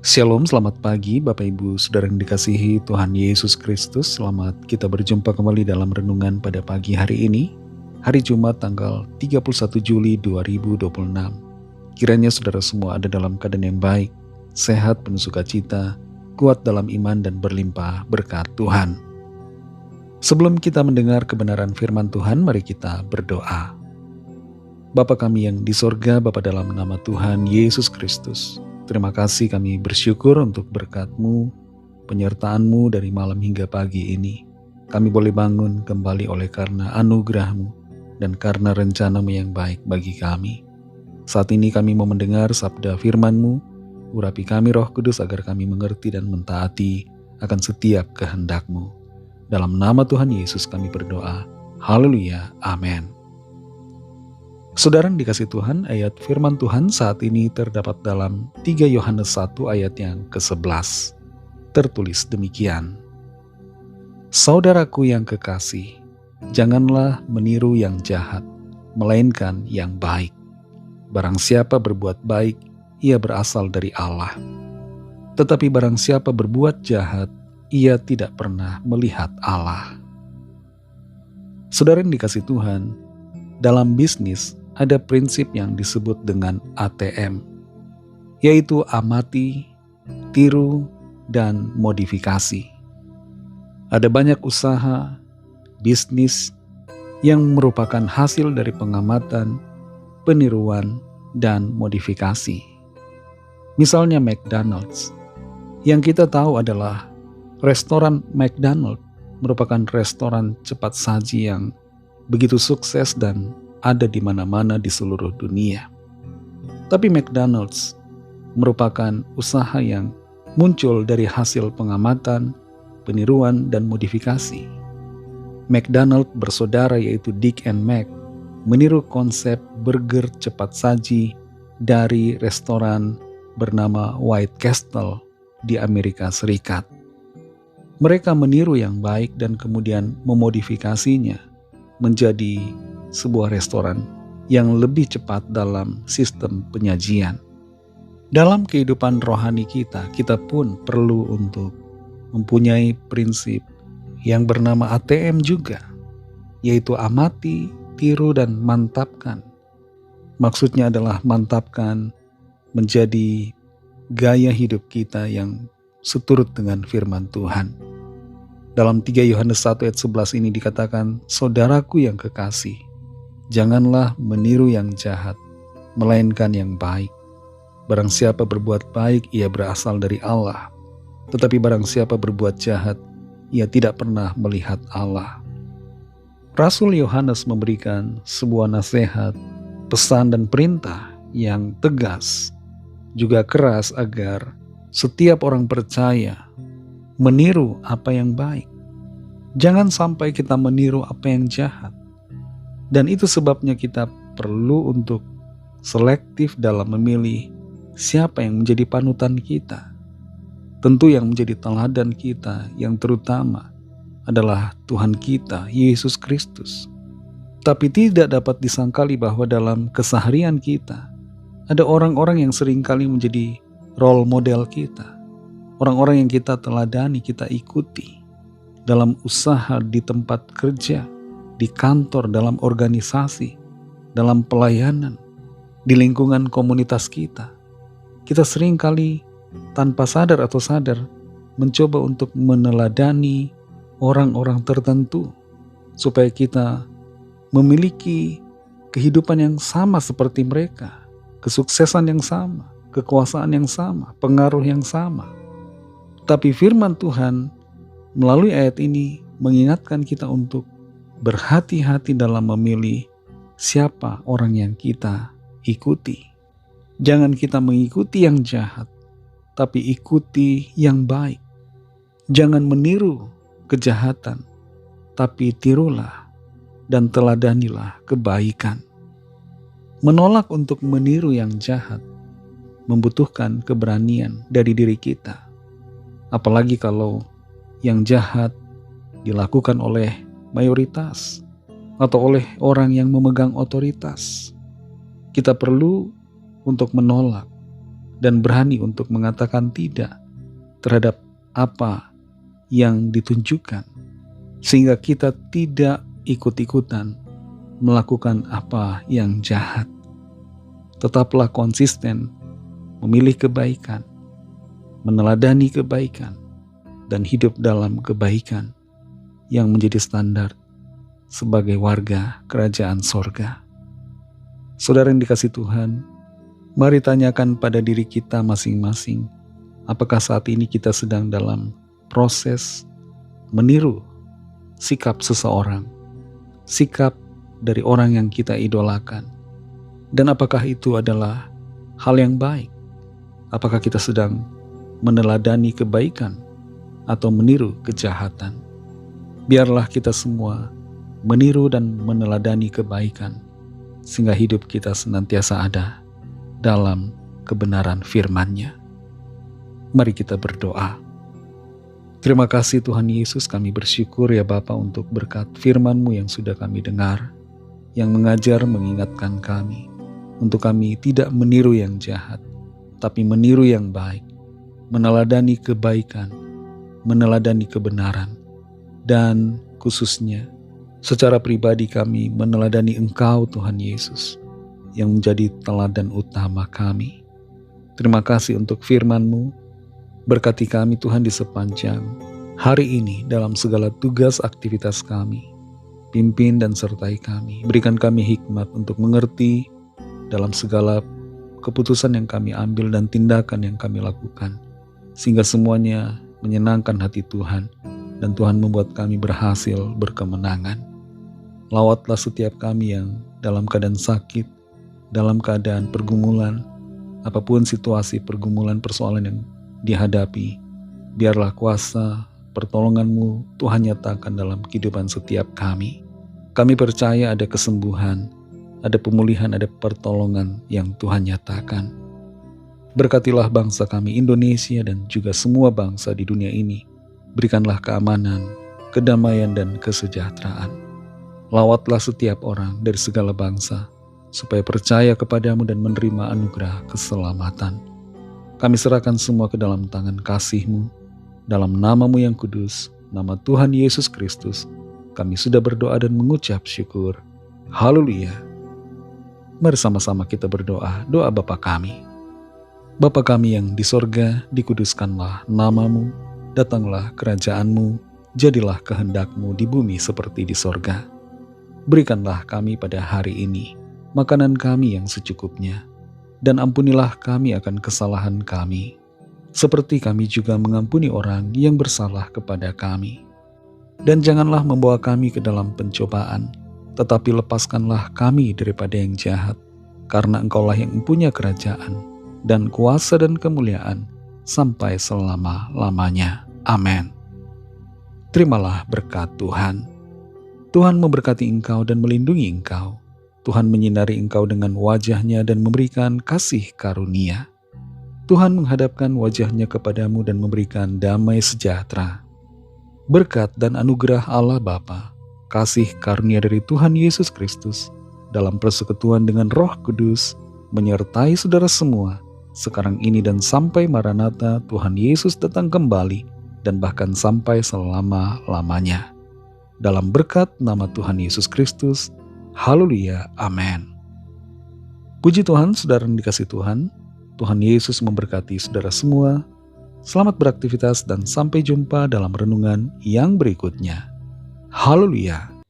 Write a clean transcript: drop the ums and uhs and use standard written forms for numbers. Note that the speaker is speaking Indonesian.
Shalom, selamat pagi Bapak Ibu Saudara yang dikasihi Tuhan Yesus Kristus. Selamat kita berjumpa kembali dalam renungan pada pagi hari ini, hari Jumat tanggal 31 Juli 2026. Kiranya saudara semua ada dalam keadaan yang baik, sehat, penuh sukacita, kuat dalam iman dan berlimpah berkat Tuhan. Sebelum kita mendengar kebenaran firman Tuhan, mari kita berdoa. Bapa kami yang di sorga, Bapa dalam nama Tuhan Yesus Kristus, terima kasih kami bersyukur untuk berkat-Mu, penyertaan-Mu dari malam hingga pagi ini. Kami boleh bangun kembali oleh karena anugerah-Mu dan karena rencana-Mu yang baik bagi kami. Saat ini kami mau mendengar sabda firman-Mu, urapi kami Roh Kudus agar kami mengerti dan mentaati akan setiap kehendak-Mu. Dalam nama Tuhan Yesus kami berdoa. Haleluya. Amin. Saudara yang dikasih Tuhan, ayat firman Tuhan saat ini terdapat dalam 3 Yohanes 1 ayat yang ke-11. Tertulis demikian. Saudaraku yang kekasih, janganlah meniru yang jahat, melainkan yang baik. Barang siapa berbuat baik, ia berasal dari Allah. Tetapi barang siapa berbuat jahat, ia tidak pernah melihat Allah. Saudara yang dikasih Tuhan, dalam bisnis, ada prinsip yang disebut dengan ATM, yaitu amati, tiru, dan modifikasi. Ada banyak usaha, bisnis, yang merupakan hasil dari pengamatan, peniruan, dan modifikasi. Misalnya McDonald's, yang kita tahu adalah restoran McDonald's merupakan restoran cepat saji yang begitu sukses dan ada di mana-mana di seluruh dunia. Tapi McDonald's merupakan usaha yang muncul dari hasil pengamatan, peniruan, dan modifikasi. McDonald's bersaudara yaitu Dick and Mac meniru konsep burger cepat saji dari restoran bernama White Castle di Amerika Serikat. Mereka meniru yang baik dan kemudian memodifikasinya menjadi sebuah restoran yang lebih cepat dalam sistem penyajian. Dalam kehidupan rohani kita pun perlu untuk mempunyai prinsip yang bernama ATM juga, yaitu amati, tiru, dan mantapkan. Maksudnya adalah mantapkan menjadi gaya hidup kita yang seturut dengan firman Tuhan. Dalam 3 Yohanes 1 ayat 11 ini dikatakan, saudaraku yang kekasih, janganlah meniru yang jahat, melainkan yang baik. Barang siapa berbuat baik, ia berasal dari Allah. Tetapi barang siapa berbuat jahat, ia tidak pernah melihat Allah. Rasul Yohanes memberikan sebuah nasihat, pesan dan perintah yang tegas, juga keras agar setiap orang percaya meniru apa yang baik. Jangan sampai kita meniru apa yang jahat. Dan itu sebabnya kita perlu untuk selektif dalam memilih siapa yang menjadi panutan kita. Tentu yang menjadi teladan kita yang terutama adalah Tuhan kita, Yesus Kristus. Tapi tidak dapat disangkali bahwa dalam keseharian kita ada orang-orang yang seringkali menjadi role model kita. Orang-orang yang kita teladani, kita ikuti dalam usaha di tempat kerja, di kantor, dalam organisasi, dalam pelayanan, di lingkungan komunitas kita. Kita seringkali tanpa sadar atau sadar mencoba untuk meneladani orang-orang tertentu supaya kita memiliki kehidupan yang sama seperti mereka, kesuksesan yang sama, kekuasaan yang sama, pengaruh yang sama. Tapi firman Tuhan melalui ayat ini mengingatkan kita untuk berhati-hati dalam memilih siapa orang yang kita ikuti. Jangan kita mengikuti yang jahat, tapi ikuti yang baik. Jangan meniru kejahatan, tapi tirulah dan teladanilah kebaikan. Menolak untuk meniru yang jahat membutuhkan keberanian dari diri kita. Apalagi kalau yang jahat dilakukan oleh mayoritas atau oleh orang yang memegang otoritas. Kita perlu untuk menolak dan berani untuk mengatakan tidak terhadap apa yang ditunjukkan, sehingga kita tidak ikut-ikutan melakukan apa yang jahat. Tetaplah konsisten memilih kebaikan, meneladani kebaikan, dan hidup dalam kebaikan yang menjadi standar sebagai warga kerajaan sorga. Saudara yang dikasihi Tuhan, mari tanyakan pada diri kita masing-masing, apakah saat ini kita sedang dalam proses meniru sikap seseorang, sikap dari orang yang kita idolakan, dan apakah itu adalah hal yang baik? Apakah kita sedang meneladani kebaikan atau meniru kejahatan? Biarlah kita semua meniru dan meneladani kebaikan, sehingga hidup kita senantiasa ada dalam kebenaran firman-Nya. Mari kita berdoa. Terima kasih Tuhan Yesus, kami bersyukur ya Bapa untuk berkat firman-Mu yang sudah kami dengar, yang mengajar mengingatkan kami, untuk kami tidak meniru yang jahat, tapi meniru yang baik, meneladani kebaikan, meneladani kebenaran, dan khususnya secara pribadi kami meneladani Engkau Tuhan Yesus, yang menjadi teladan utama kami. Terima kasih untuk firman-Mu, berkati kami Tuhan di sepanjang hari ini dalam segala tugas aktivitas kami. Pimpin dan sertai kami, berikan kami hikmat untuk mengerti dalam segala keputusan yang kami ambil dan tindakan yang kami lakukan, sehingga semuanya menyenangkan hati Tuhan, dan Tuhan membuat kami berhasil berkemenangan. Lawatlah setiap kami yang dalam keadaan sakit, dalam keadaan pergumulan, apapun situasi pergumulan persoalan yang dihadapi, biarlah kuasa pertolongan-Mu Tuhan nyatakan dalam kehidupan setiap kami. Kami percaya ada kesembuhan, ada pemulihan, ada pertolongan yang Tuhan nyatakan. Berkatilah bangsa kami Indonesia dan juga semua bangsa di dunia ini. Berikanlah keamanan, kedamaian, dan kesejahteraan. Lawatlah setiap orang dari segala bangsa, supaya percaya kepadamu dan menerima anugerah keselamatan. Kami serahkan semua ke dalam tangan kasih-Mu, dalam nama-Mu yang kudus, nama Tuhan Yesus Kristus, kami sudah berdoa dan mengucap syukur. Haleluya. Mari sama-sama kita berdoa, doa Bapa kami. Bapa kami yang di sorga, dikuduskanlah nama-Mu, datanglah kerajaan-Mu, jadilah kehendak-Mu di bumi seperti di sorga. Berikanlah kami pada hari ini makanan kami yang secukupnya, dan ampunilah kami akan kesalahan kami, seperti kami juga mengampuni orang yang bersalah kepada kami. Dan janganlah membawa kami ke dalam pencobaan, tetapi lepaskanlah kami daripada yang jahat, karena Engkaulah yang mempunyai kerajaan, dan kuasa dan kemuliaan, sampai selama-lamanya. Amin. Terimalah berkat Tuhan. Tuhan memberkati engkau dan melindungi engkau. Tuhan menyinari engkau dengan wajah-Nya dan memberikan kasih karunia. Tuhan menghadapkan wajah-Nya kepadamu dan memberikan damai sejahtera. Berkat dan anugerah Allah Bapa, kasih karunia dari Tuhan Yesus Kristus, dalam persekutuan dengan Roh Kudus, menyertai saudara semua, sekarang ini dan sampai Maranatha Tuhan Yesus datang kembali, dan bahkan sampai selama-lamanya. Dalam berkat nama Tuhan Yesus Kristus, haleluya, amin. Puji Tuhan, saudara yang dikasihi Tuhan, Tuhan Yesus memberkati saudara semua. Selamat beraktivitas dan sampai jumpa dalam renungan yang berikutnya. Haleluya.